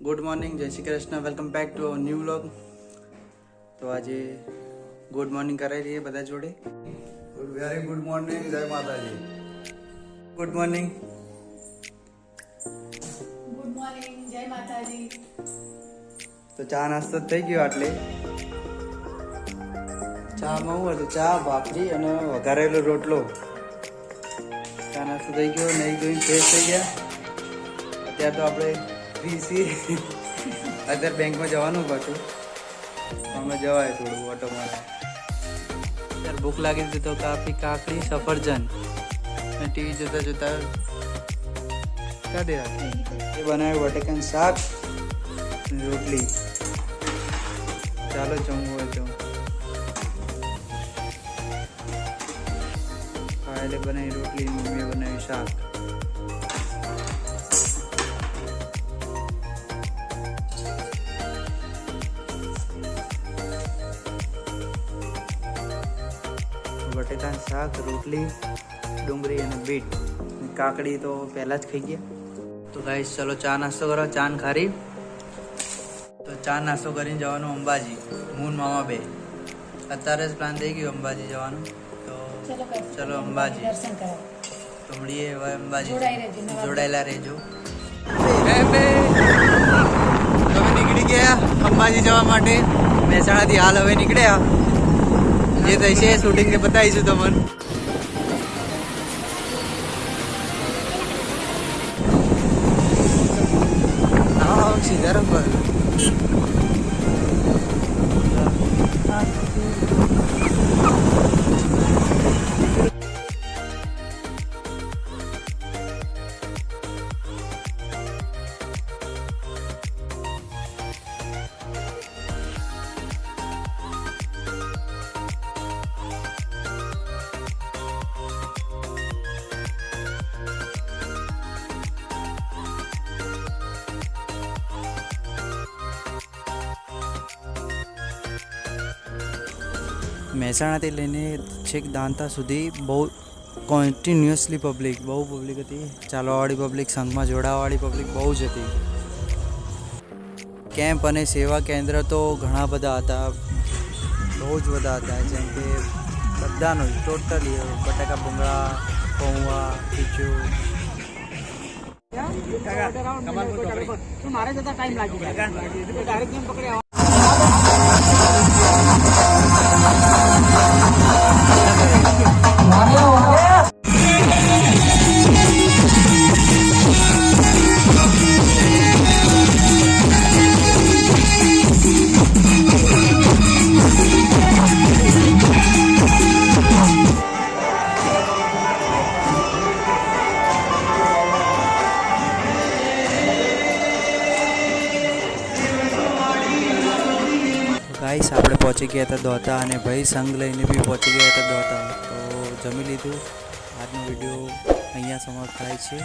Good morning, જય Shri Krishna, welcome back to our new vlog. તો આજે ગુડ મોર્નિંગ કરાવી રહીએ બધા જોડે. વેરી ગુડ મોર્નિંગ, જય માતાજી. Good morning. ગુડ મોર્નિંગ, જય માતાજી. તો ચા નાસ્તો થઈ ગયો. આટલે ચામાં શું હતું? ચા, ભાખરી અને વઘારેલો રોટલો. ચા નાસ્તો થઈ ગયો, નહીં ધોઈને ફ્રેશ થઈ ગયા. અત્યારે તો આપણે ફ્રી છીએ. અત્યારે બેંકમાં જવાનું પાછું, અમે જવાય થોડું ઓટો મારે. અત્યારે ભૂખ લાગી હતી તો કાકડી સફરજન અને ટીવી જોતા જોતા કાઢી રાખી. એ બનાવ્યું બટેકાનું શાક અને રોટલી. ચાલો જમવું હોય તો કાલે બનાવી રોટલી, મમ્મીએ બનાવ્યું શાક. બટેકાનું શાક, રોટલી, ડુંગળી અને બીટ. કાકડી તો પહેલાં જ ખાઈ ગયા. તો ગાઈસ ચલો ચા નાસ્તો કરો. ચા ને ખારી. તો ચા નાસ્તો કરીને જવાનું અંબાજી, મૂન મામા બે. અત્યારે જ પ્લાન થઈ ગયું અંબાજી જવાનું. તો ચલો અંબાજી દર્શન કરાવો. તો મળીએ હવે અંબાજી. જોડાયેલા રહેજો. તમે નીકળી ગયા અંબાજી જવા માટે. મહેસાણાથી હાલ હવે નીકળ્યા. જે થશે શૂટિંગ ને બતાવીશું તમને. સીધારામ પર મહેસાણાથી લઈને છેક દાંતા સુધી બહુ કન્ટિન્યુઅસલી પબ્લિક હતી. ચાલવાવાળી પબ્લિક, સંઘમાં જોડાવાવાળી પબ્લિક બહુ જ હતી. કેમ્પ અને સેવા કેન્દ્ર તો ઘણા બધા હતા, બહુ જ બધા હતા. જેમ કે બધાનું ટોટલી બટાકા ભૂંગળા, પૌવા, ખીચું. મારે જતા ટાઈમ લાગી જાય. ડાયરેક્ટ કેમ પકડ્યા? ગાઈસ આપણે પહોંચી ગયા હતા દોતા, અને ભાઈ સંઘ લઈને બી પહોંચી ગયા હતા દોતા. તો જમી લીધું. આજનો વિડીયો અહીંયા સમાપ્ત થાય છે.